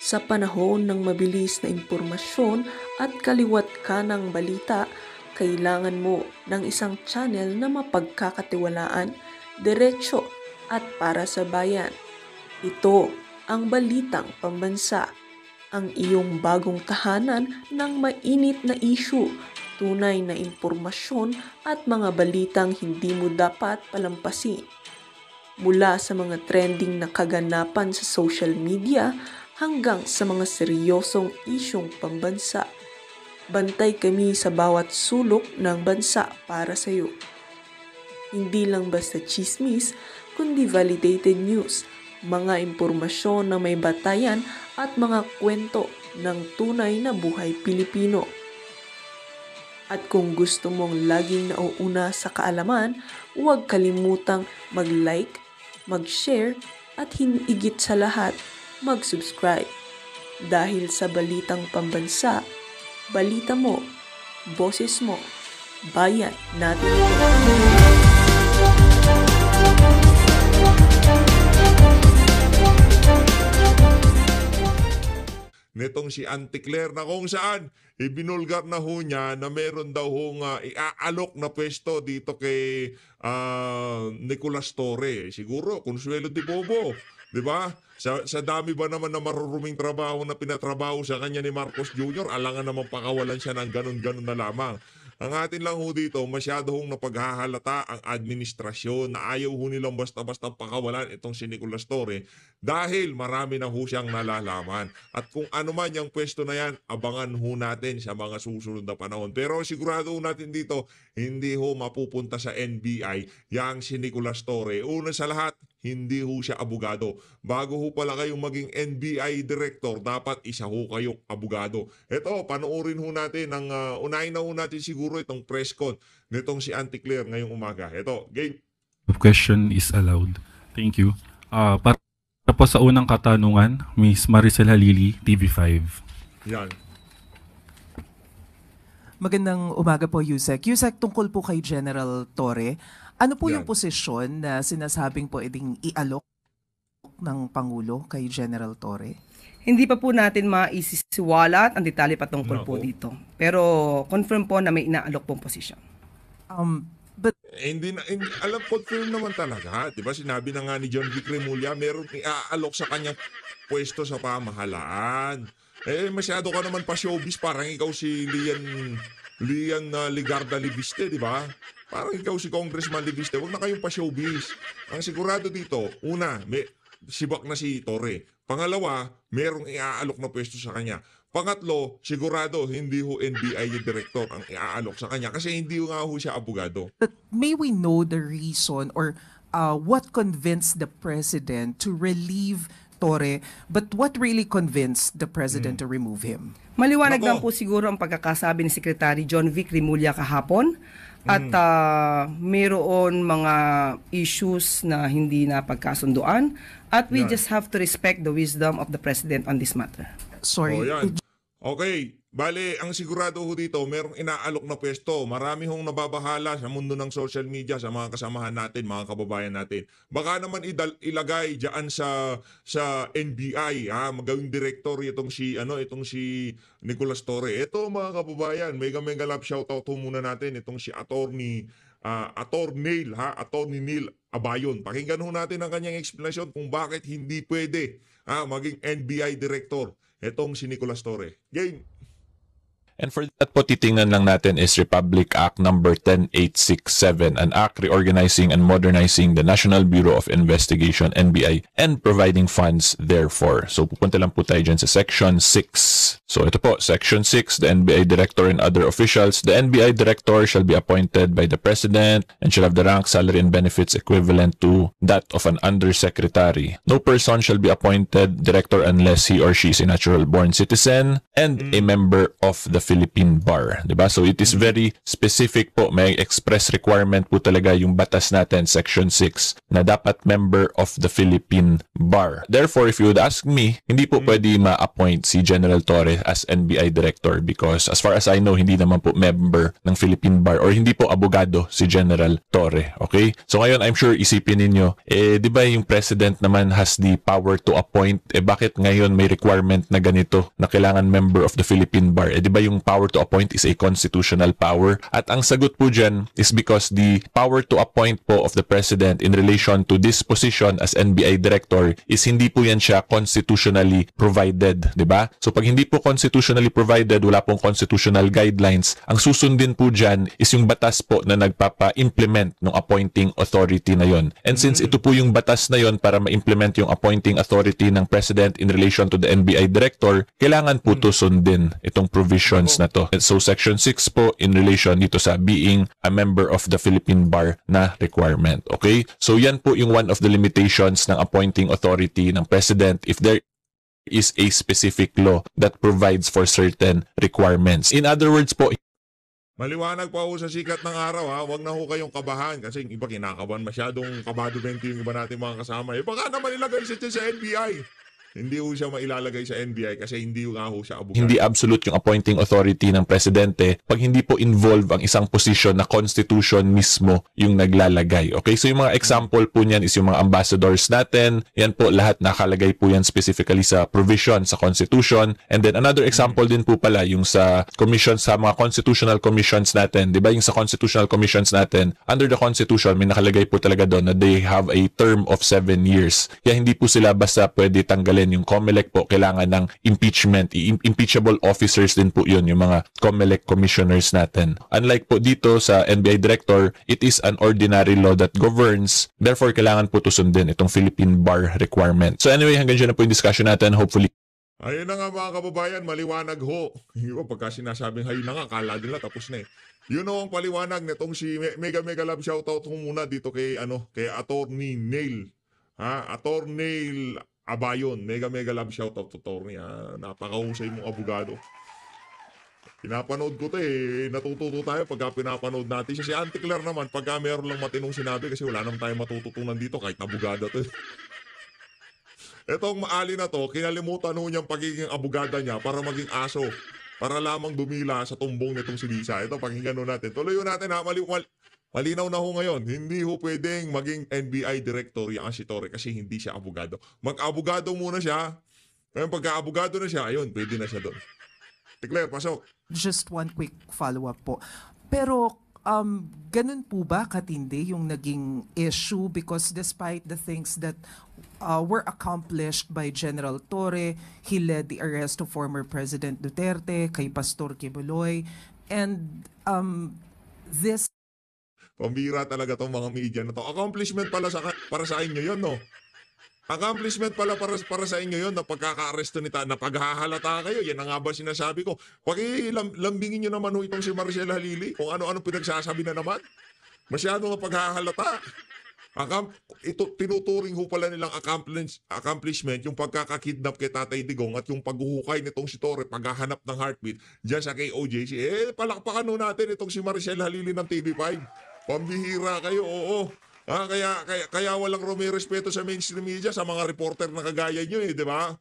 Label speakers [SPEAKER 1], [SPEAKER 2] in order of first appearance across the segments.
[SPEAKER 1] Sa panahon ng mabilis na impormasyon at kaliwat ka ng balita, kailangan mo ng isang channel na mapagkakatiwalaan, diretso at para sa bayan. Ito ang Balitang Pambansa, ang iyong bagong tahanan ng mainit na issue, tunay na impormasyon at mga balitang hindi mo dapat palampasin. Mula sa mga trending na kaganapan sa social media hanggang sa mga seryosong isyong pambansa. Bantay kami sa bawat sulok ng bansa para sa iyo. Hindi lang basta chismis, kundi validated news, mga impormasyon na may batayan at mga kwento ng tunay na buhay Pilipino. At kung gusto mong laging nauuna sa kaalaman, huwag kalimutang mag-like, mag-share at higit sa lahat, mag-subscribe. Dahil sa Balitang Pambansa, balita mo, boses mo, bayan natin ito.
[SPEAKER 2] Netong si Auntie Claire na kung saan ibinulgar na ho niya na meron daw hong iaalok na pwesto dito kay Nicolas Torre. Siguro, Consuelo de Bobo. Diba? Sa dami ba naman na maruruming trabaho na pinatrabaho sa kanya ni Marcos Jr., alangan naman pakawalan siya ng ganun-ganun na lamang. Ang atin lang ho dito, masyado hong napaghahalata ang administrasyon na ayaw ho nilang basta-basta pakawalan itong si Nicolas Torre dahil marami na ho siyang nalalaman. At kung ano man yung pwesto na yan, abangan ho natin sa mga susunod na panahon. Pero sigurado ho natin dito, hindi ho mapupunta sa NBI yang si Nicolas Torre. Una sa lahat, hindi ho siya abogado. Bago ho pala kayong maging NBI director, dapat isa ho kayong abogado. Ito, panoorin ho natin, unahin na ho natin siguro itong press con nitong si Auntie Claire ngayong umaga. Ito, game.
[SPEAKER 3] Question is allowed. Thank you. Para po sa unang katanungan, Miss Maricel Halili, TV5.
[SPEAKER 2] Yan.
[SPEAKER 4] Magandang umaga po, Yusek. Yusek, tungkol po kay General Torre, ano po yung posisyon na sinasabing po eding ialok ng Pangulo kay General Torre?
[SPEAKER 5] Hindi pa po natin maisisiwalat ang detalye patungkol po dito. Pero confirm po na may inaalok pong posisyon.
[SPEAKER 2] Hindi alam, confirm naman talaga. Diba sinabi na nga ni John Vic Remulla, meron iaalok sa kanyang pwesto sa pamahalaan. Masyado ka naman pa showbiz, parang ikaw si Lian Ligarda Libiste, di ba? Parang ikaw si Congressman Libiste, huwag na kayong pa showbiz. Ang sigurado dito, una, sibak na si Torre. Pangalawa, merong iaalok na pwesto sa kanya. Pangatlo, sigurado hindi ho NBI yung director ang iaalok sa kanya kasi hindi nga ho siya abogado.
[SPEAKER 4] But may we know the reason or what convinced the president to relieve Torre, but what really convinced the president to remove him?
[SPEAKER 5] Maliwanag lang po siguro ang pagkakasabi ni Secretary John Vic Remulla kahapon at mayroon mga issues na hindi na pagkasunduan at we just have to respect the wisdom of the president on this matter.
[SPEAKER 4] Sorry.
[SPEAKER 2] Okay, bale, ang sigurado ho dito, merong inaalok na pwesto. Marami hong nababahala sa mundo ng social media, sa mga kasamahan natin, mga kababayan natin. Baka naman ilagay diyan sa NBI, magawing director itong si Nicolas Torre. Ito mga kababayan, mega love shoutout ho muna natin itong si Attorney Neil Abayon. Pakinggan ho natin ang kanyang explanation kung bakit hindi pwede maging NBI director etong si Nicolas Torre. Game.
[SPEAKER 6] And for that po, titingnan lang natin is Republic Act number 10867, an act reorganizing and modernizing the National Bureau of Investigation, NBI, and providing funds therefore. So pupunta lang po tayo dyan sa Section 6. So ito po, Section 6, the NBI Director and other officials. The NBI Director shall be appointed by the President and shall have the rank, salary, and benefits equivalent to that of an Undersecretary. No person shall be appointed Director unless he or she is a natural-born citizen and a member of the Philippine Bar, 'di ba? So it is very specific po, may express requirement po talaga yung batas natin, Section 6, na dapat member of the Philippine Bar. Therefore, if you would ask me, hindi po pwede ma-appoint si General Torre as NBI Director because as far as I know, hindi naman po member ng Philippine Bar or hindi po abogado si General Torre. Okay? So ngayon, I'm sure isipin ninyo, di ba yung President naman has the power to appoint, bakit ngayon may requirement na ganito na kailangan member of the Philippine Bar? Di ba yung power to appoint is a constitutional power? At ang sagot po dyan is because the power to appoint po of the President in relation to this position as NBI Director is hindi po yan siya constitutionally provided, di ba? So pag hindi po constitutionally provided, wala pong constitutional guidelines, ang susundin po dyan is yung batas po na nagpapa-implement ng appointing authority na yon. And since ito po yung batas na yon para ma-implement yung appointing authority ng President in relation to the NBI Director, kailangan po to sundin itong provisions na to. So Section 6 po in relation dito sa being a member of the Philippine Bar na requirement. Okay? So yan po yung one of the limitations ng appointing authority ng President if there is a specific law that provides for certain requirements. In other words po,
[SPEAKER 2] Maliwanag pa ho sa sikat ng araw ha, huwag na ho kayong kabahan kasi yung iba kinakabahan masyadong kabado 20 yung iba natin mga kasama. Baka naman ilagay siya sa NBI. Hindi ho siya mailalagay sa NBI kasi hindi nga ho siya abogado.
[SPEAKER 6] Hindi absolute yung appointing authority ng presidente pag hindi po involve ang isang posisyon na constitution mismo yung naglalagay. Okay? So yung mga example po niyan is yung mga ambassadors natin. Yan po lahat nakalagay po yan specifically sa provision sa constitution. And then another example din po pala yung sa commissions, sa mga constitutional commissions natin. Di ba yung sa constitutional commissions natin, under the constitution may nakalagay po talaga doon na they have a term of 7 years. Kaya hindi po sila basta pwede tanggalin. Yung COMELEC po, kailangan ng impeachment. Impeachable officers din po yun, yung mga COMELEC commissioners natin. Unlike po dito sa NBI Director, it is an ordinary law that governs. Therefore, kailangan po to sundin itong Philippine Bar requirement. So anyway, hanggang dyan na po yung discussion natin. Hopefully,
[SPEAKER 2] ayun na nga mga kababayan, maliwanag ho. Iba pagka sinasabing hayun na nga, kala nila tapos na eh. Yun ang paliwanag nitong si Mega Love shoutout ko muna dito kay Attorney Neil. Attorney Abayon, mega love shoutout to Attorney. Napakahusay mong abogado. Pinapanood ko to eh. Natututo tayo pagka pinapanood natin siya. Si Auntie Claire naman, pagka meron lang matinong sinabi kasi wala naman tayo matututunan dito kahit abogado to. Etong maali na to, kinalimutan ho niyang pagiging abogada niya para maging aso. Para lamang dumila sa tumbong nitong si Lisa. Ito, pakinggan ho natin. Tuloy ho natin ha, malinaw na ho ngayon, hindi ho pwedeng maging NBI Director yan si Torre kasi hindi siya abogado. Mag-abogado muna siya. Ngayon pagka-abogado na siya, ayun, pwede na siya doon. Declare, pasok.
[SPEAKER 4] Just one quick follow-up po. Pero ganun po ba katindi yung naging issue because despite the things that were accomplished by General Torre, he led the arrest of former President Duterte, kay Pastor Kibuloy, and this
[SPEAKER 2] Pambira talaga tong mga media na to. Accomplishment pala para sa inyo yun, no? Accomplishment pala para sa inyo yun na pagkaka-arresto nita, na paghahalata kayo. Yan ang nga ba sinasabi ko. Pakilambingin nyo naman ho itong si Maricel Halili kung ano-ano pinagsasabi na naman. Masyado nga paghahalata. Ito, tinuturing ho pala nilang accomplishment yung pagkakakidnap kay Tatay Digong at yung paghuhukay nitong si Torre, paghahanap ng heartbeat dyan sa KOJC. Palakpakan ho natin itong si Maricel Halili ng TV5. Pambihira kayo, oo. Kaya walang rumirespeto sa mainstream media, sa mga reporter na kagaya nyo di ba?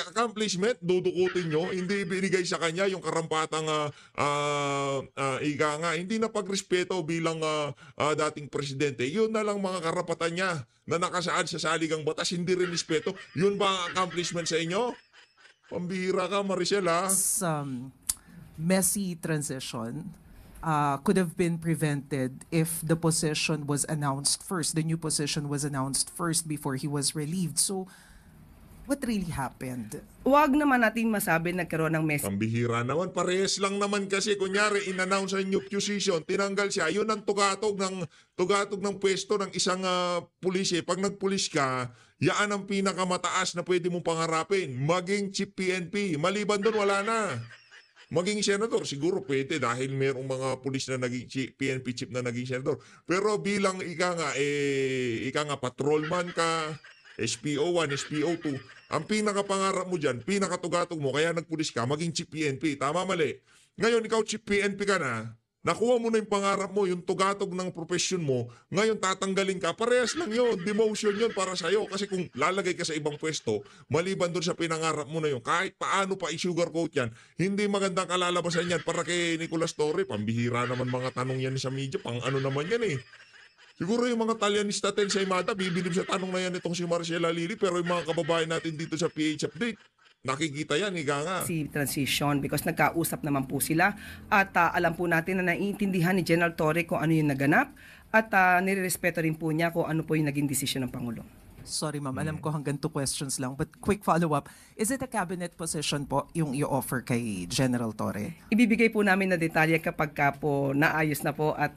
[SPEAKER 2] Accomplishment, dudukutin nyo, hindi binigay sa kanya yung karampatang hindi na pagrespeto bilang dating presidente. Yun na lang mga karapatan niya na nakasaad sa saligang batas, hindi rin respeto. Yun ba ang accomplishment sa inyo? Pambihira ka, Maricel, ha?
[SPEAKER 4] some messy transition could have been prevented if the position was announced first. The new position was announced first before he was relieved. So, what really happened?
[SPEAKER 5] Huwag naman natin masabi nagkaroon ng mess.
[SPEAKER 2] Pambihira naman, parehas lang naman kasi kunyari in-announce ang new position, tinanggal siya, yun ang tugatog ng pwesto ng isang pulis. Pag nagpulis ka, yaan ang pinakamataas na pwede mong pangarapin, maging chief PNP. Maliban doon, wala na. Maging senador, siguro pwede dahil mayroong mga pulis na naging PNP chief na naging senador. Pero bilang ika nga patrolman ka, SPO1, SPO2. Ang pinakapangarap mo dyan, pinakatugatog mo, kaya nagpulis ka, maging chief PNP. Tama, mali. Ngayon, ikaw chief PNP ka na, nakuha mo na yung pangarap mo, yung tugatog ng profession mo, ngayon tatanggalin ka, parehas lang yun, demotion yun para sa'yo. Kasi kung lalagay ka sa ibang pwesto, maliban doon sa pinangarap mo na yun, kahit paano pa i-sugarcoat yan, hindi magandang kalalabasan yan para kay Nicolas Torre. Pambihira naman mga tanong yan sa media, pang ano naman yan eh. Siguro yung mga Talyanista sa Imada, bibilib sa tanong na yan itong si Marcela Lili, pero yung mga kababayan natin dito sa PH Update, nakikita yan, ika nga.
[SPEAKER 5] Si transition because nagkausap naman po sila at alam po natin na naiintindihan ni General Torre kung ano yung naganap at nirerespeto rin po niya kung ano po yung naging desisyon ng Pangulo.
[SPEAKER 4] Sorry ma'am, alam ko hanggang 2 questions lang. But quick follow-up, is it a cabinet position po yung i-offer kay General Torre?
[SPEAKER 5] Ibibigay po namin na detalye kapag ka po naayos na po at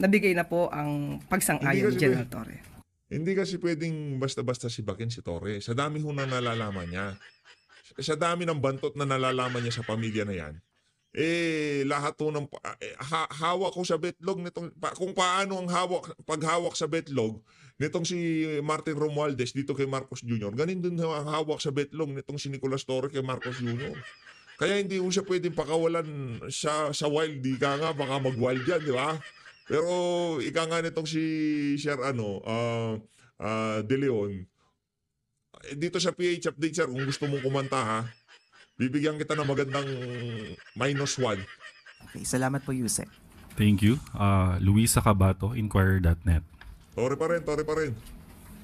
[SPEAKER 5] nabigay na po ang pagsang-ayon ni General Torre.
[SPEAKER 2] Hindi kasi pwedeng basta-basta sibakin si Torre. Sa dami ho na nalalaman niya. Sa dami ng bantot na nalalaman niya sa pamilya na yan. Lahat ho ng hawak ko sa betlog nitong kung paano ang paghawak sa betlog nitong si Martin Romualdez dito kay Marcos Jr. Ganin din ang hawak sa betlog nitong si Nicolas Torre kay Marcos Jr. Kaya hindi ho siya pwedeng pakawalan sa wild. Di ka nga baka mag-wild yan, di ba? Pero ika nga nitong si Sir De Leon, dito sa PH Update, sir, kung gusto mong kumanta ha, bibigyan kita ng magandang -1.
[SPEAKER 4] Okay, salamat po Yusek.
[SPEAKER 3] Thank you. Luisa Cabato, Inquirer.net.
[SPEAKER 2] Tore pa rin.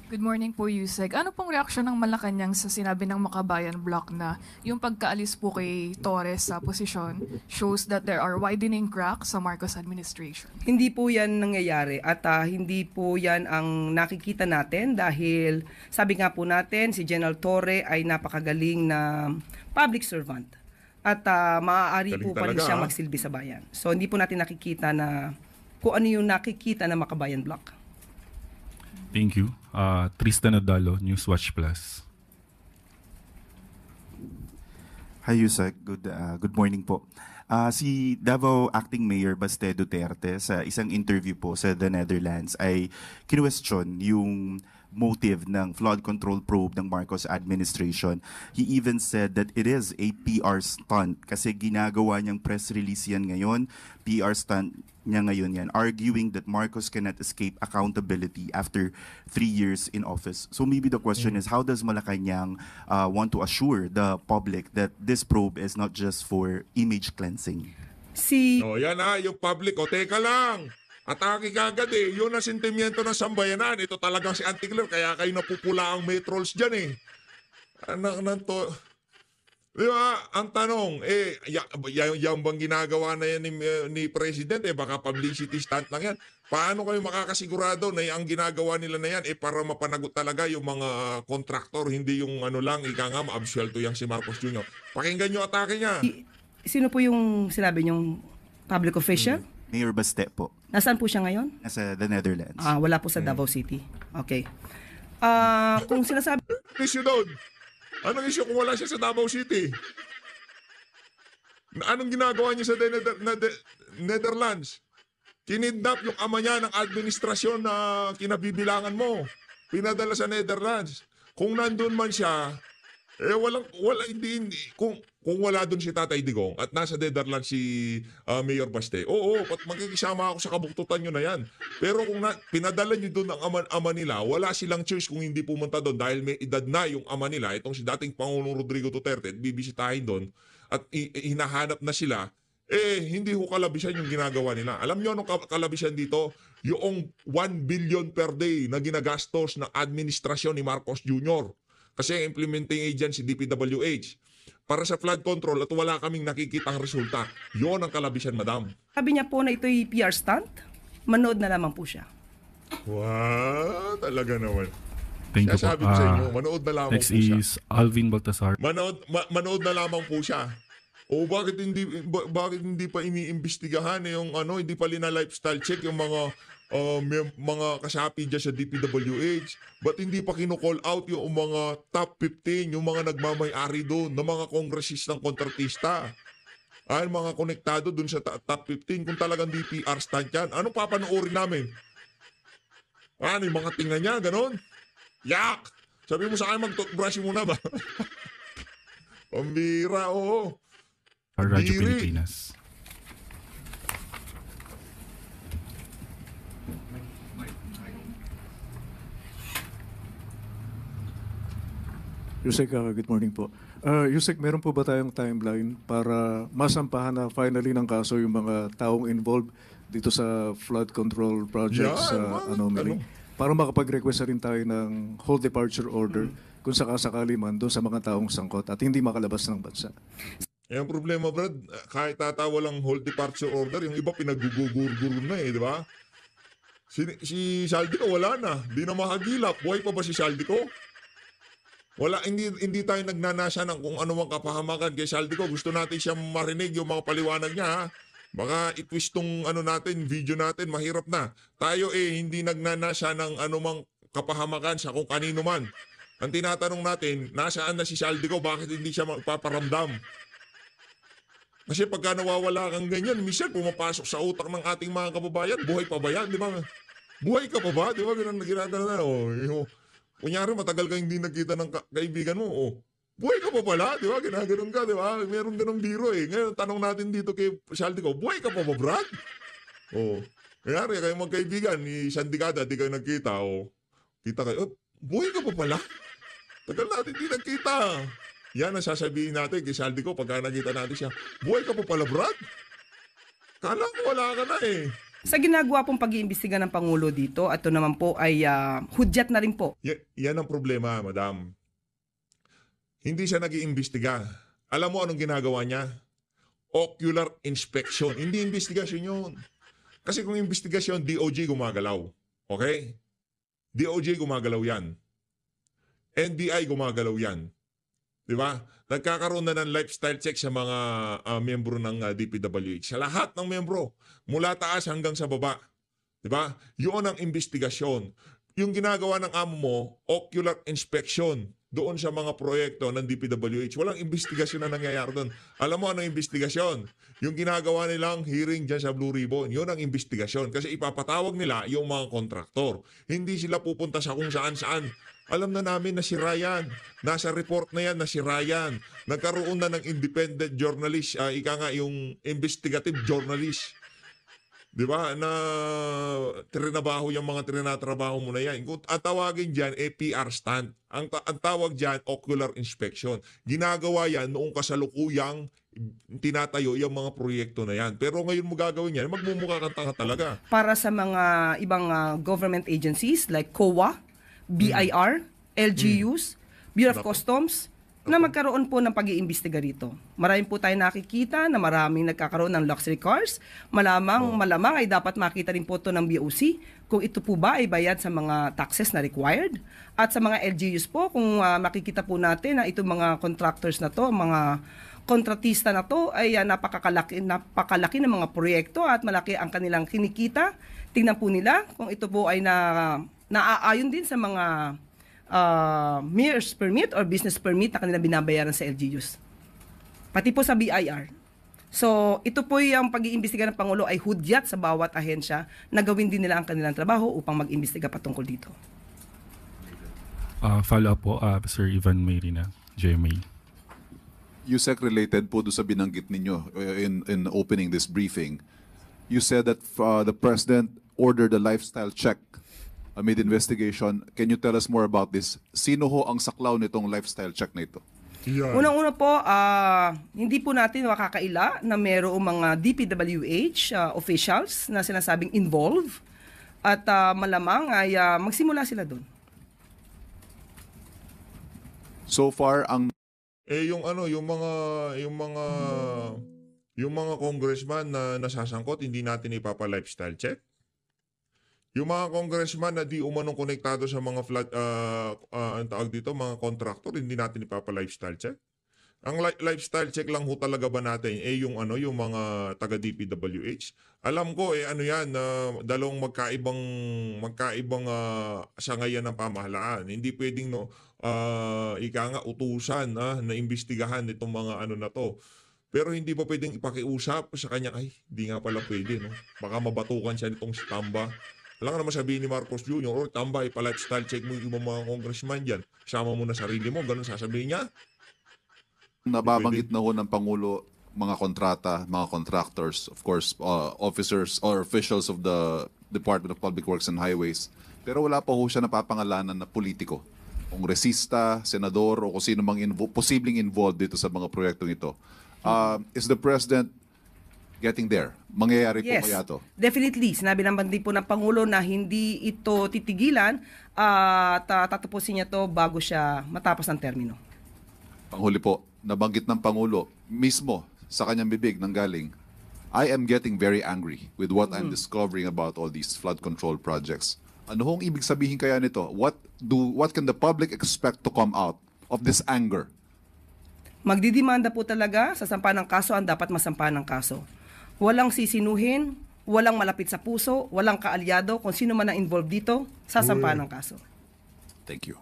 [SPEAKER 7] Good morning po, Yusek. Ano pong reaksyon ng Malacanang sa sinabi ng Makabayan Bloc na yung pagkaalis po kay Torres sa posisyon shows that there are widening cracks sa Marcos administration?
[SPEAKER 5] Hindi po yan nangyayari at hindi po yan ang nakikita natin dahil sabi nga po natin si General Torre ay napakagaling na public servant at maaari
[SPEAKER 2] Galing
[SPEAKER 5] po pa rin
[SPEAKER 2] talaga,
[SPEAKER 5] siya
[SPEAKER 2] ha?
[SPEAKER 5] magsilbi sa bayan. So hindi po natin nakikita na kung ano yung nakikita ng Makabayan Bloc.
[SPEAKER 3] Thank you. Tristan Odalo, Newswatch Plus.
[SPEAKER 8] Hi Yusek, good morning po. Si Davao Acting Mayor Baste Duterte sa isang interview po sa The Netherlands ay kinwestiyon yung motive ng flood control probe ng Marcos administration. He even said that it is a PR stunt kasi ginagawa niyang press release yan ngayon, PR stunt niya ngayon yan, arguing that Marcos cannot escape accountability after 3 years in office. So maybe the question is, how does Malacanang want to assure the public that this probe is not just for image cleansing?
[SPEAKER 2] Yan yung public. Teka lang. Atake kagad eh. Yun ang sentimiento ng sambayanan. Ito talagang si Auntie Claire. Kaya kayo napupula ang metrols dyan eh. Di ba? Ang tanong, yung bang ginagawa na yan ni President, baka publicity stunt lang yan. Paano kayo makakasigurado na ang ginagawa nila na yan, para mapanagot talaga yung mga kontraktor, hindi yung ano lang, ika nga, ma-absuelto yang si Marcos Jr. Pakinggan nyo atake niya.
[SPEAKER 5] Sino po yung sinabi niyong public official?
[SPEAKER 8] Mayor Baste po.
[SPEAKER 5] Nasaan po siya ngayon?
[SPEAKER 8] Nasa The Netherlands.
[SPEAKER 5] Wala po sa Davao City. Okay. Kung sinasabi...
[SPEAKER 2] Issue doon. Anong issue kung wala siya sa Davao City? Anong ginagawa niya sa Netherlands? Kinidnap yung ama niya ng administrasyon na kinabibilangan mo. Pinadala sa Netherlands. Kung nandun man siya, hindi. Kung wala doon si Tatay Digong at nasa Netherlands si Mayor Baste, magkikisama ako sa kabuktutan nyo na yan. Pero kung pinadala nyo doon ang ama nila, wala silang choice kung hindi pumunta doon dahil may edad na yung ama nila, itong si dating Pangulong Rodrigo Duterte, at bibisitahin doon at hinahanap na sila, hindi ho kalabisan yung ginagawa nila. Alam nyo anong kalabisan dito? Yung 1 billion per day na ginagastos ng administrasyon ni Marcos Jr. Kasi ang implementing agent si DPWH para sa flood control at wala kaming nakikitang resulta. Yon ang kalabisan, madam.
[SPEAKER 5] Sabi niya po na ito'y PR stunt, manood na lamang po siya.
[SPEAKER 2] Wow, talaga naman.
[SPEAKER 3] Thank you po.
[SPEAKER 2] Sabi ko sa inyo, manood na lamang
[SPEAKER 3] Next
[SPEAKER 2] po siya.
[SPEAKER 3] is Alvin Baltasar.
[SPEAKER 2] Manood na lamang po siya. O bakit hindi pa iniimbestigahan yung hindi pa lina-lifestyle check yung mga kasapi dyan sa DPWH? Ba't hindi pa kino-call out yung mga top 15, yung mga nagmamay-ari doon, ng mga kongresistang kontratista? Mga konektado doon sa top 15, kung talagang DPR stand yan, anong papanoorin namin? Yung mga tingnan niya, ganon? Yak! Sabi mo sa akin, mag-toothbrush muna ba? Pambira, oo.
[SPEAKER 3] Radyo
[SPEAKER 2] Diri.
[SPEAKER 3] Pilipinas.
[SPEAKER 9] Yusek, good morning po. Yusek, meron po ba tayong timeline para masampahan na finally ng kaso yung mga taong involved dito sa flood control project
[SPEAKER 2] Yan,
[SPEAKER 9] sa anomaly? Para makapag-request na rin tayo ng whole departure order kung sakasakali man doon sa mga taong sangkot at hindi makalabas ng bansa.
[SPEAKER 2] Eh, ang problema, Brad, kahit tatawa lang whole departure order, yung iba pinagugugur na di ba? Si Saldico wala na, di na makagilap. Buhay pa ba si Saldico? Wala, hindi tayo nagnanasa ng kung ano mang kapahamakan kay Saldico. Gusto natin siya marinig yung mga paliwanag niya, ha? Baka itwist tong video natin, mahirap na. Tayo hindi nagnanasa ng anumang kapahamakan sa kung kanino man. Ang tinatanong natin, nasaan na si Saldico? Bakit hindi siya magpaparamdam? Kasi pagka nawawala kang ganyan, minsan pumapasok sa utak ng ating mga kababayan, buhay pa ba yan? Di ba? Buhay ka pa ba? Di ba? Ginagano na. Kunyari, matagal kang hindi nagkita ng kaibigan mo. Buhay ka pa pala? Di ba? Ginaganon ka, di ba? Meron ganong biro eh. Ngayon, tanong natin dito kay Saldico, buhay ka pa ba, Brad? Kunyari, kayo magkaibigan, ni Sandicada, di kayo nagkita. Kita kayo, buhay ka pa pala? Tagal natin hindi nagkita. Yan ang sasabihin natin kay Saldico pagka nakita natin siya. Buhay ka pa pala, Brad? Kala ko wala ka na eh.
[SPEAKER 5] Sa ginagawa pong pag-iimbestiga ng Pangulo dito, ito naman po ay hudyat na rin po.
[SPEAKER 2] Yan ang problema, madam. Hindi siya nag-iimbestiga. Alam mo anong ginagawa niya? Ocular inspection. Hindi investigasyon yun. Kasi kung investigasyon, DOJ gumagalaw. Okay? DOJ gumagalaw yan. NBI gumagalaw yan. Di ba? Nagkakaroon na ng lifestyle check sa mga miyembro ng DPWH. Sa lahat ng miyembro, mula taas hanggang sa baba. Di ba? Yun ang investigasyon. Yung ginagawa ng amo mo, ocular inspection doon sa mga proyekto ng DPWH. Walang investigasyon na nangyayari doon. Alam mo anong investigasyon? Yung ginagawa nilang hearing dyan sa Blue Ribbon, yun ang investigasyon. Kasi ipapatawag nila yung mga kontraktor. Hindi sila pupunta sa kung saan-saan. Alam na namin na si Ryan. Nasa report na yan na si Ryan. Nagkaroon na ng independent journalist. Ika nga yung investigative journalist. Di ba? Na trinabaho yung mga trinatrabaho mo na yan. Ang tawagin dyan, PR stunt. Ang tawag dyan, ocular inspection. Ginagawa yan noong kasalukuyang tinatayo yung mga proyekto na yan. Pero ngayon mo gagawin yan, magmumukha kang tanga talaga.
[SPEAKER 5] Para sa mga ibang government agencies like COA, BIR, LGUs, Bureau of Customs, na magkaroon po ng pag-iimbestiga rito. Marami po tayo nakikita na maraming nagkakaroon ng luxury cars. Malamang ay dapat makita rin po ito ng BOC kung ito po ba ay bayad sa mga taxes na required. At sa mga LGUs po, kung makikita po natin na itong mga contractors na to, mga kontratista na to ay napakalaki ng mga proyekto at malaki ang kanilang kinikita. Tingnan po nila kung ito po ay naaayon din sa mga mayor's permit or business permit na kanila binabayaran sa LGUs. Pati po sa BIR. So, ito po yung pag-iimbestiga ng Pangulo ay hudyat sa bawat ahensya na gawin din nila ang kanilang trabaho upang mag-imbestiga patungkol dito.
[SPEAKER 3] Follow up po, Sir Ivan Mayrina, GMA.
[SPEAKER 10] Yusek, related po doon sa binanggit ninyo in opening this briefing. You said that the President ordered a lifestyle check amid investigation. Can you tell us more about this? Sino ho ang saklaw nitong lifestyle check na ito?
[SPEAKER 2] Yan.
[SPEAKER 5] Unang-una po, hindi po natin makakaila na mayroong mga DPWH officials na sinasabing involved at malamang ay magsimula sila doon.
[SPEAKER 10] So far, ang
[SPEAKER 2] yung mga congressman na nasasangkot, hindi natin ipapa-lifestyle check. Yung mga congressman na di umanong konektado sa mga ang tawag dito, mga contractor, hindi natin ipapa-lifestyle check. Ang lifestyle check lang ho talaga ba natin yung mga taga DPWH. Alam ko yan dalawang magkaibang sangayan ng pamahalaan. Hindi pwedeng utusan na imbestigahan itong mga na to. Pero hindi pa pwedeng ipakiusap sa kanya, ay, di nga pala pwede, no? Baka mabatukan siya nitong stamba. Alam ka naman sabihin ni Marcos Jr., or tambay pa lifestyle check mo yung mga congressman dyan. Sama mo na sarili mo, ganun sasabihin niya.
[SPEAKER 10] Nababanggit na ho ng Pangulo mga kontrata, mga contractors, of course, officers or officials of the Department of Public Works and Highways. Pero wala pa ho siya napapangalanan na politiko. Kongresista, senador, o kung sino mang posibleng involved dito sa mga proyektong ito. Is the President getting there? Mangyayari po kaya to?
[SPEAKER 5] Definitely. Sinabi naman din po ng Pangulo na hindi ito titigilan at tatapusin niya to bago siya matapos ang termino.
[SPEAKER 10] Panghuli po, nabanggit ng Pangulo mismo sa kanyang bibig nang galing, I am getting very angry with what I'm discovering about all these flood control projects. Ano hong ibig sabihin kaya nito? What can the public expect to come out of this anger?
[SPEAKER 5] Magdidemanda po talaga sa sampa ng kaso ang dapat masampa ng kaso. Walang sisinuhin, walang malapit sa puso, walang kaalyado, kung sino man ang involved dito, sasampa ng kaso.
[SPEAKER 10] Thank you.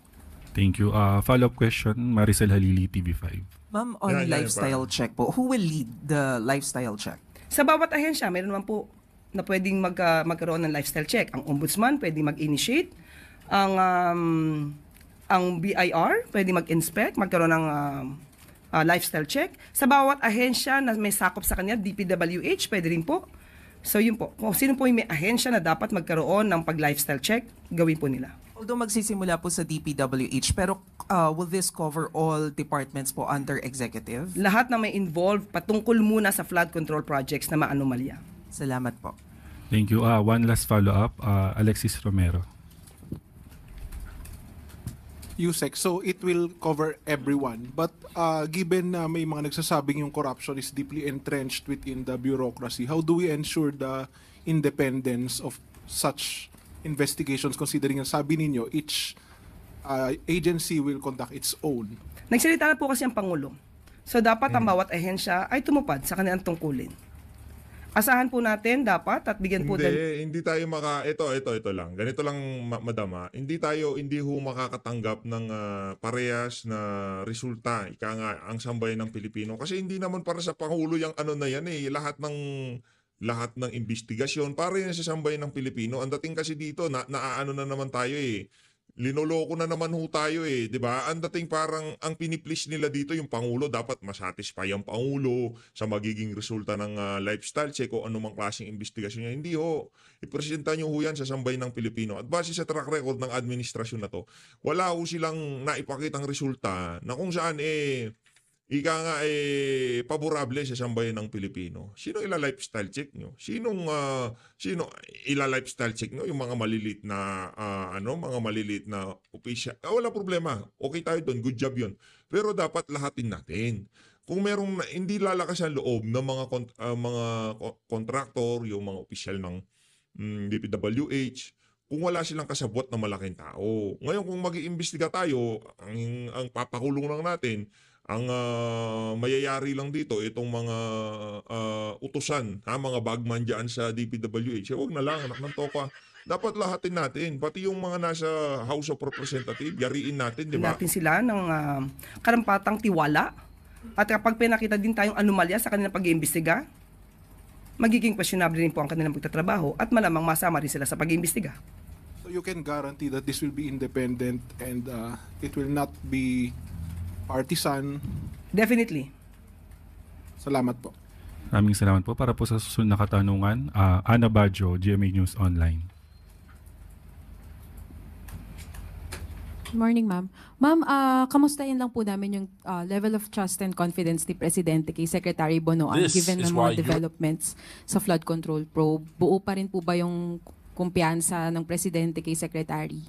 [SPEAKER 3] Thank you. Follow-up question, Maricel Halili, TV5.
[SPEAKER 4] Ma'am, on lifestyle check po, who will lead the lifestyle check?
[SPEAKER 5] Sa bawat ahensya, meron naman po na pwedeng magkaroon ng lifestyle check. Ang ombudsman pwedeng mag-initiate, ang BIR pwedeng mag-inspect, magkaroon ng lifestyle check. Sa bawat ahensya na may sakop sa kanya, DPWH, pwede rin po. So yun po, kung sino po yung may ahensya na dapat magkaroon ng pag-lifestyle check, gawin po nila.
[SPEAKER 4] Although magsisimula po sa DPWH, pero will this cover all departments po under executive?
[SPEAKER 5] Lahat na may involved patungkol muna sa flood control projects na maanomalya.
[SPEAKER 4] Salamat po.
[SPEAKER 3] Thank you. One last follow-up, Alexis Romero.
[SPEAKER 11] USEC, so it will cover everyone. But given na may mga nagsasabing yung corruption is deeply entrenched within the bureaucracy, how do we ensure the independence of such investigations considering ang sabi ninyo, each agency will conduct its own?
[SPEAKER 5] Nagsalita na po kasi ang Pangulo. So dapat ang bawat ahensya ay tumupad sa kanilang tungkulin. Asahan po natin dapat at bigyan po
[SPEAKER 2] Hindi tayo ito lang. Ganito lang, madama. Hindi ho makakatanggap ng parehas na resulta. Ika nga, ang sambayan ng Pilipino. Kasi hindi naman para sa Pangulo yung ano na yan eh. Lahat ng investigasyon para yan sa sambayan ng Pilipino. Ang dating kasi dito, naaano na naman tayo eh. Linoloko na naman ho tayo eh, 'di ba? Ang dating parang ang piniplease nila dito yung Pangulo, dapat masatisfy ang Pangulo sa magiging resulta ng lifestyle check o anumang klaseng investigasyon niya. Hindi ho. Ipresenta niyo ho yan sa sambayan ng Pilipino. At base sa track record ng administrasyon na to, wala ho silang naipakitang resulta na kung saan ika nga paborable sa sambayan ng Pilipino. Sino ila-lifestyle check nyo? Sino ila-lifestyle check nyo? Yung mga malilit na mga malilit na opisya. Wala problema. Okay tayo doon. Good job 'yun. Pero dapat lahatin natin. Kung merong hindi lalakas ang loob ng mga kontraktor, yung mga opisyal ng DPWH, kung wala silang kasabwat na malaking tao. Ngayon kung mag-iimbestiga tayo, ang papakulong lang natin, ang mayayari lang dito itong mga utusan, mga bagman dyan sa DPWH. Huwag na lang, anak ng toka. Dapat lahatin natin, pati yung mga nasa House of Representatives, yariin natin, di ba?
[SPEAKER 5] Natin sila ng karampatang tiwala. At kapag pinakita din tayong anomalya sa kanilang pag-iimbestiga, magiging questionable rin po ang kanilang pagtatrabaho at malamang masama rin sila sa pag-iimbestiga.
[SPEAKER 11] So you can guarantee that this will be independent and it will not be partisan?
[SPEAKER 5] Definitely.
[SPEAKER 11] Salamat po.
[SPEAKER 3] Maraming salamat po. Para po sa susunod na katanungan, Ana Badjo, GMA News Online.
[SPEAKER 12] Good morning, ma'am. Ma'am, kamustahin lang po namin yung level of trust and confidence ni Presidente kay Secretary Bonoan given ng mga developments sa flood control probe. Buo pa rin po ba yung kumpiyansa ng Presidente kay Secretary?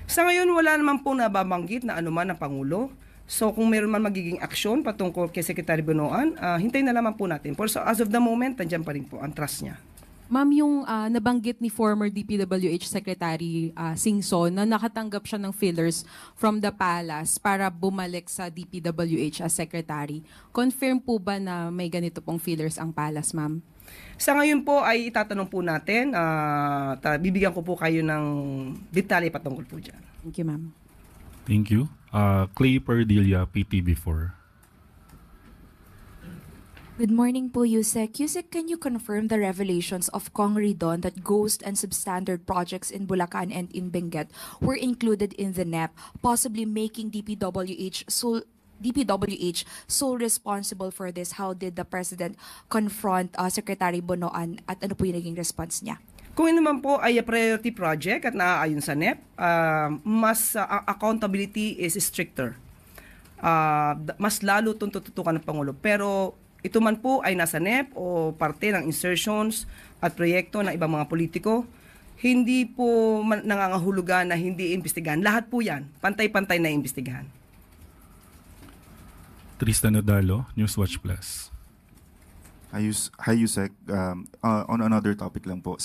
[SPEAKER 5] Sa ngayon, wala naman po nababanggit na anuman ng Pangulo. So kung meron man magiging aksyon patungkol kay Secretary Bonoan, hintayin na lamang po natin. So as of the moment, nandiyan pa rin po ang trust niya.
[SPEAKER 12] Ma'am, yung nabanggit ni former DPWH Secretary Singson na nakatanggap siya ng fillers from the palace para bumalik sa DPWH as Secretary. Confirm po ba na may ganito pong fillers ang palace, ma'am?
[SPEAKER 5] Sa ngayon po ay itatanong po natin, bibigyan ko po kayo ng detalye patungkol po dyan.
[SPEAKER 12] Thank you, ma'am.
[SPEAKER 3] Thank you. Clay Perdilla, PTV4.
[SPEAKER 13] Good morning po, Yusek. Yusek, can you confirm the revelations of Kong Ridon that ghost and substandard projects in Bulacan and in Benguet were included in the NEP, possibly making DPWH sole responsible for this? How did the President confront Secretary Bonoan at ano po yung naging response niya?
[SPEAKER 5] Kung yun naman po ay a priority project at naaayon sa NEP, mas accountability is stricter. Mas lalo itong tututukan ng Pangulo. Pero ito man po ay nasa NEP o parte ng insertions at proyekto ng ibang mga politiko, hindi po nangangahulugan na hindi imbestigahan. Lahat po yan, pantay-pantay na imbestigahan.
[SPEAKER 3] Tristan Odalo, Newswatch Plus.
[SPEAKER 8] Hi, Yusek. On another topic lang po.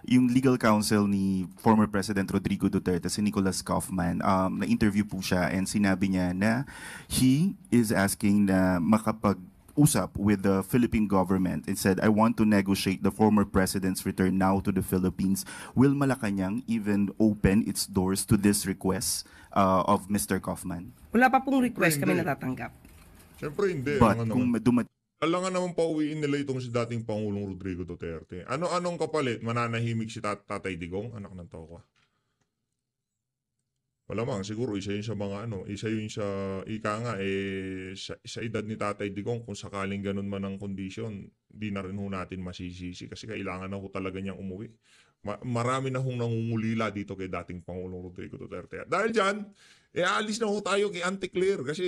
[SPEAKER 8] Yung legal counsel ni former President Rodrigo Duterte, si Nicholas Kaufman, na-interview po siya and sinabi niya na he is asking na makapag-usap with the Philippine government and said, I want to negotiate the former president's return now to the Philippines. Will Malacanang even open its doors to this request of Mr. Kaufman?
[SPEAKER 5] Wala pa pong request kami natatanggap.
[SPEAKER 2] Siyempre hindi.
[SPEAKER 8] But kung
[SPEAKER 2] alangan naman pauwiin nila itong si dating Pangulong Rodrigo Duterte. Anong kapalit? Mananahimik si Tatay Digong, anak ng toko. Malamang, siguro isa yun sa mga isa yun sa, sa edad ni Tatay Digong, kung sakaling ganun man ang kondisyon, di na rin ho natin masisisi kasi kailangan na ho talaga niyang umuwi. Marami na hong nangungulila dito kay dating Pangulong Rodrigo Duterte. At dahil dyan, alis na ho tayo kay Anti-Clear kasi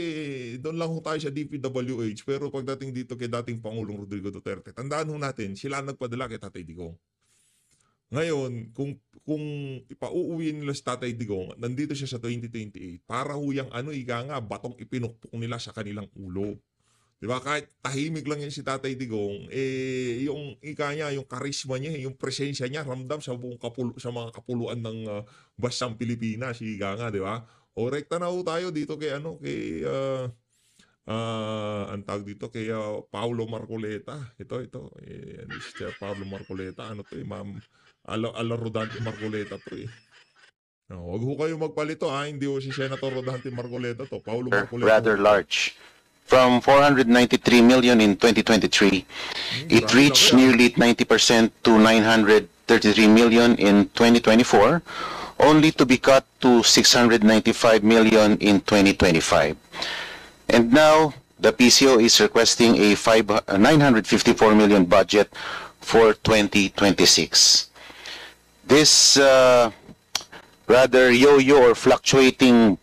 [SPEAKER 2] doon lang ho tayo sa DPWH. Pero pagdating dito kay dating Pangulong Rodrigo Duterte, tandaan ho natin, sila nagpadala kay Tatay Digong. Ngayon, kung ipauuwi nila si Tatay Digong, nandito siya sa 2028, para ho yung batong ipinukpok nila sa kanilang ulo. Diba? Kahit tahimik lang yan si Tatay Digong, yung yung karisma niya, yung presensya niya, ramdam sa buong sa mga kapuluan ng basang Pilipinas, di ba? O rekta na ho tayo dito kay ang tawag dito kay Paulo Marcoleta. Ito, Mr. Paulo Marcoleta, Ma'am Ala Rodante Marcoleta to Huwag ho kayo magpalito hindi ho si Senator Rodante Marcoleta to, Paulo Marcoleta.
[SPEAKER 14] Rather large. From 493 million in 2023, it reached nearly 90% to 933 million in 2024, only to be cut to 695 million in 2025. And now, the PCO is requesting a 954 million budget for 2026. This rather yo-yo or fluctuating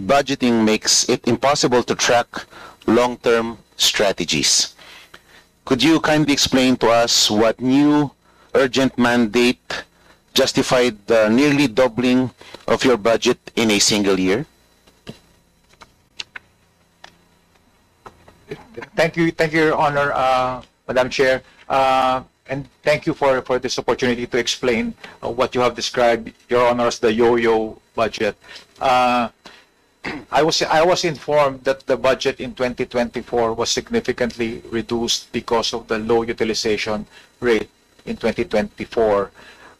[SPEAKER 14] budgeting makes it impossible to track long-term strategies. Could you kindly explain to us what new urgent mandate justified the nearly doubling of your budget in a single year?
[SPEAKER 15] Thank you, Your Honor, Madam Chair, and thank you for this opportunity to explain what you have described, Your Honor, as the yo-yo budget. I was informed that the budget in 2024 was significantly reduced because of the low utilization rate in 2024.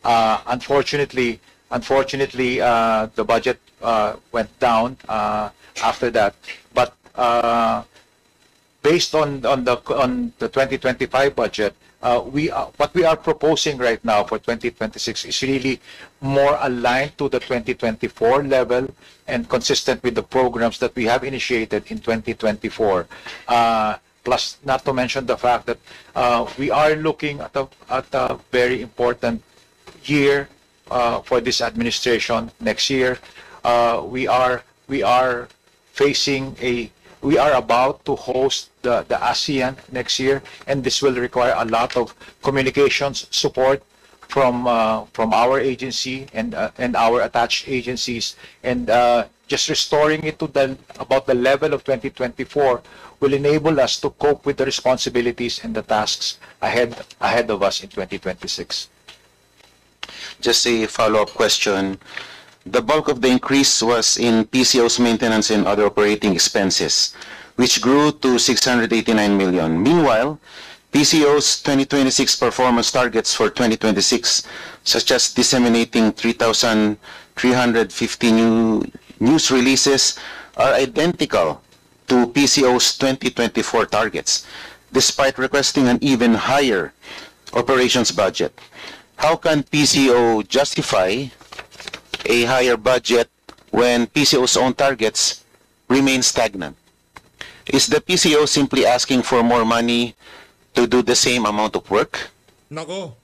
[SPEAKER 15] Unfortunately, the budget went down after that. But based on the 2025 budget, what we are proposing right now for 2026 is really more aligned to the 2024 level and consistent with the programs that we have initiated in 2024. Plus, not to mention the fact that we are looking at a very important year for this administration next year. We are about to host the ASEAN next year, and this will require a lot of communications support from our agency and our attached agencies, and just restoring it to about the level of 2024 will enable us to cope with the responsibilities and the tasks ahead of us in 2026.
[SPEAKER 14] Just a follow-up question. The bulk of the increase was in PCO's maintenance and other operating expenses, which grew to 689 million. Meanwhile, PCO's 2026 performance targets for 2026, such as disseminating 3,350 new news releases, are identical to PCO's 2024 targets. despite requesting an even higher operations budget. How can PCO justify a higher budget when PCO's own targets remain stagnant? Is the PCO simply asking for more money to do the same amount of work?
[SPEAKER 2] Nako,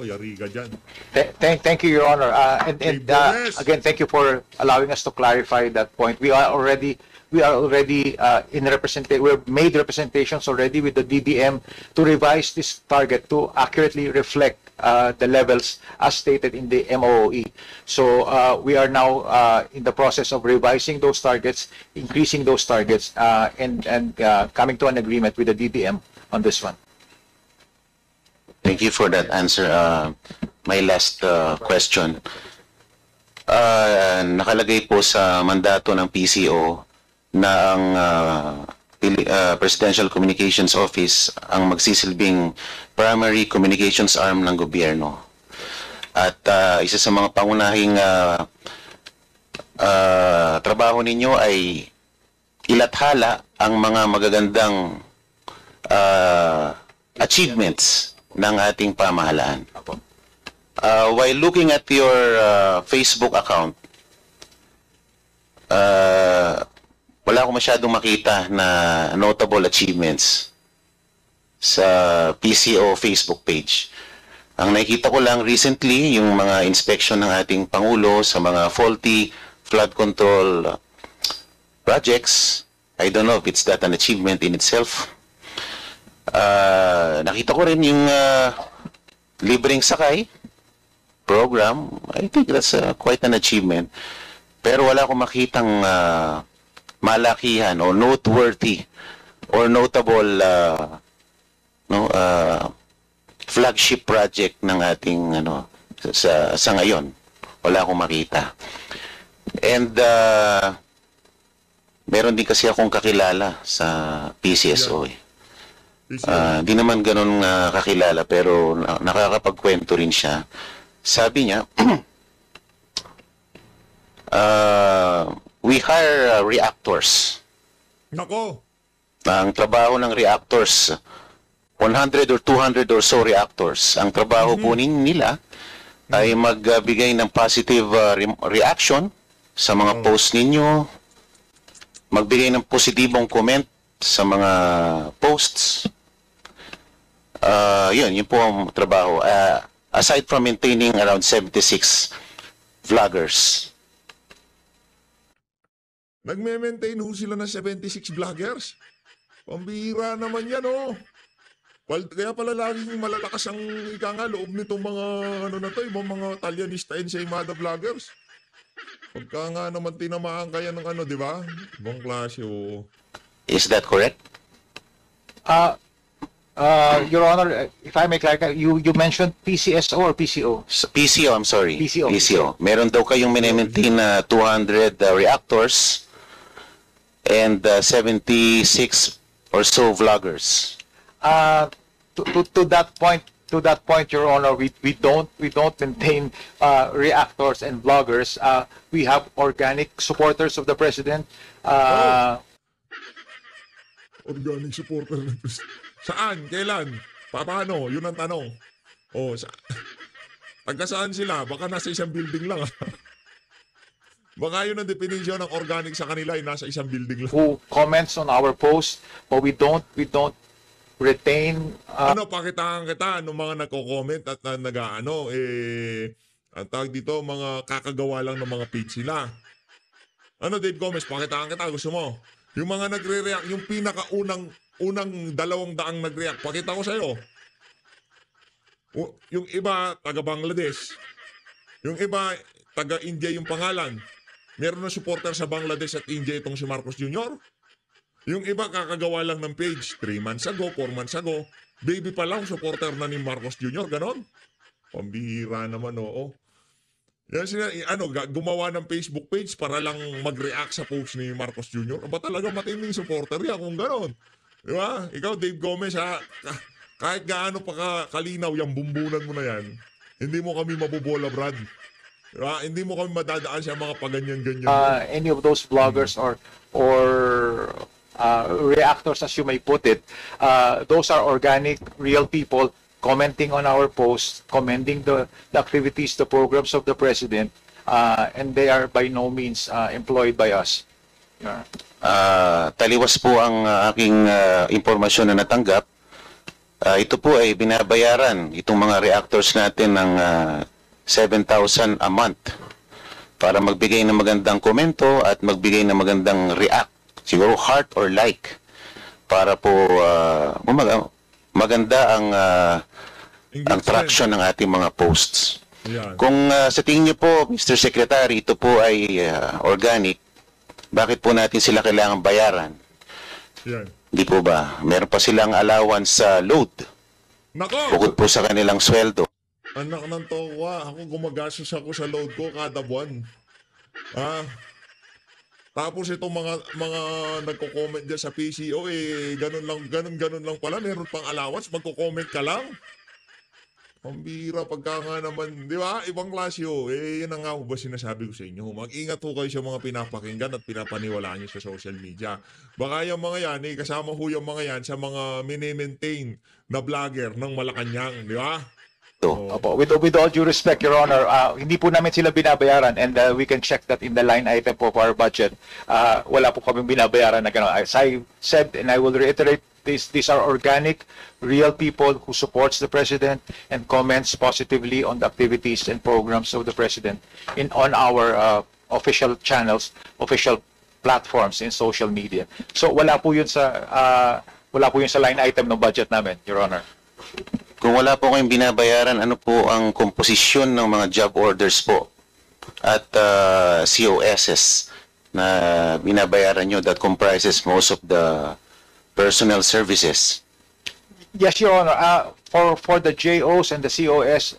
[SPEAKER 2] yari ka dyan.
[SPEAKER 15] Thank you, Your Honor. Again, thank you for allowing us to clarify that point. We are already we've made representations already with the DBM to revise this target to accurately reflect the levels as stated in the MOE. So we are now in the process of revising those targets, increasing those targets, and coming to an agreement with the DBM on this one.
[SPEAKER 14] Thank you for that answer. My last question. Nakalagay po sa mandato ng PCO na ang Presidential Communications Office ang magsisilbing primary communications arm ng gobyerno. At isa sa mga pangunahing trabaho ninyo ay ilathala ang mga magagandang achievements ng ating pamahalaan. While looking at your Facebook account, wala akong masyadong makita na notable achievements sa PCO Facebook page. Ang nakikita ko lang recently, yung mga inspection ng ating Pangulo sa mga faulty flood control projects. I don't know if it's that an achievement in itself. Nakita ko rin yung libreng sakay program. I think that's quite an achievement. Pero wala akong makitang malakihan o noteworthy or notable flagship project ng ating sa ngayon. Wala akong makita. And meron din kasi akong kakilala sa PCSO. Di naman ganun kakilala pero nakakapagkwento rin siya. Sabi niya, we hire reactors.
[SPEAKER 2] Nako.
[SPEAKER 14] Ang trabaho ng reactors, 100 or 200 or so reactors. Ang trabaho po nila ay magbigay ng positive reaction sa mga posts ninyo, magbigay ng positibong comment sa mga posts. Yun po ang trabaho. Aside from maintaining around 76 vloggers.
[SPEAKER 2] Nagme-maintain ho sila ng 76 vloggers. Pambihira naman yan, oh. Kaya pala laging malalakas ang ika nga loob nitong mga yung mga Talyanista and Saymada vloggers. Pagka nga naman tinamaan kaya ng di ba? Ibang klase, oh.
[SPEAKER 14] Is that correct?
[SPEAKER 15] Your Honor, if I may clarify, you mentioned PCSO or PCO?
[SPEAKER 14] PCO, I'm sorry.
[SPEAKER 15] PCO.
[SPEAKER 14] Meron daw kayong maintain na 200 reactors and 76 or so vloggers.
[SPEAKER 15] To that point, Your Honor, we don't maintain reactors and vloggers. We have organic supporters of the president.
[SPEAKER 2] Organic supporter ng president. Saan? Kailan? Paano? Yun ang tanong. Taga saan sila? Baka nasa isang building lang. Baka yun ang definition ng organic sa kanila ay nasa isang building lang.
[SPEAKER 15] Who comments on our post, but we don't retain.
[SPEAKER 2] Pakitaan kita nung mga nagko-comment at ang tawag dito, mga kakagawa lang ng mga page sila. Dave Gomez, pakitaan kita, gusto mo? Yung mga nagre-react, yung pinakaunang 200 nag-react, pakita ko sa'yo. Yung iba, taga Bangladesh. Yung iba, taga India yung pangalan. Meron na supporter sa Bangladesh at India itong si Marcos Jr. Yung iba, kakagawa lang ng page. 3 months ago, 4 months ago. Baby pa lang, supporter na ni Marcos Jr. Ganon. Pambihira naman, oo. Yan sila, gumawa ng Facebook page para lang mag-react sa post ni Marcos Jr. Ba talaga matinding supporter yan kung ganon? Diba? Ikaw, Dave Gomez, kahit gaano pa kalinaw yung bumbunan mo na yan, hindi mo kami mabubola, Brad. Diba? Hindi mo kami madadaan sa mga paganyan-ganyan.
[SPEAKER 15] Any of those vloggers or reactors, as you may put it, those are organic, real people commenting on our posts, commending the activities, the programs of the President, and they are by no means employed by us.
[SPEAKER 14] Taliwas po ang aking impormasyon na natanggap. Ito po ay binabayaran itong mga reactors natin ng 7,000 a month para magbigay ng magandang komento at magbigay ng magandang react, siguro heart or like, para po maganda ang traction ng ating mga posts. Kung sa tingin niyo po, Mr. Secretary, ito po ay organic, bakit po natin sila kailangan bayaran? Di po ba? Meron pa silang allowance sa load. Bukod po sa kanilang sweldo.
[SPEAKER 2] Anak ng towa, ako gumagastos ako sa load ko kada buwan. Tapos itong mga nagko-comment dyan sa PCO, ganun lang pala, meron pang allowance, magko-comment ka lang. Pambira, pagka nga naman, di ba? Ibang klasyo. Yan ang nga ba sinasabi ko sa inyo. Mag-ingat ho kayo sa mga pinapakinggan at pinapaniwalaan nyo sa social media. Baka yung mga yan, kasama ho yung mga yan sa mga mini-maintain na vlogger ng Malacanang, di ba?
[SPEAKER 15] Opo. With all due respect, Your Honor, hindi po namin sila binabayaran, and we can check that in the line item po for our budget. Wala po kaming binabayaran na gano'n. As I said, and I will reiterate, these are organic, real people who supports the President and comments positively on the activities and programs of the President on our official channels, official platforms in social media. So wala po yun sa line item ng budget namin, Your Honor.
[SPEAKER 14] Kung wala po kayong binabayaran, ano po ang komposisyon ng mga job orders po at COSs na binabayaran nyo that comprises most of the personnel services?
[SPEAKER 15] Yes, Your Honor. For the JOs and the COS,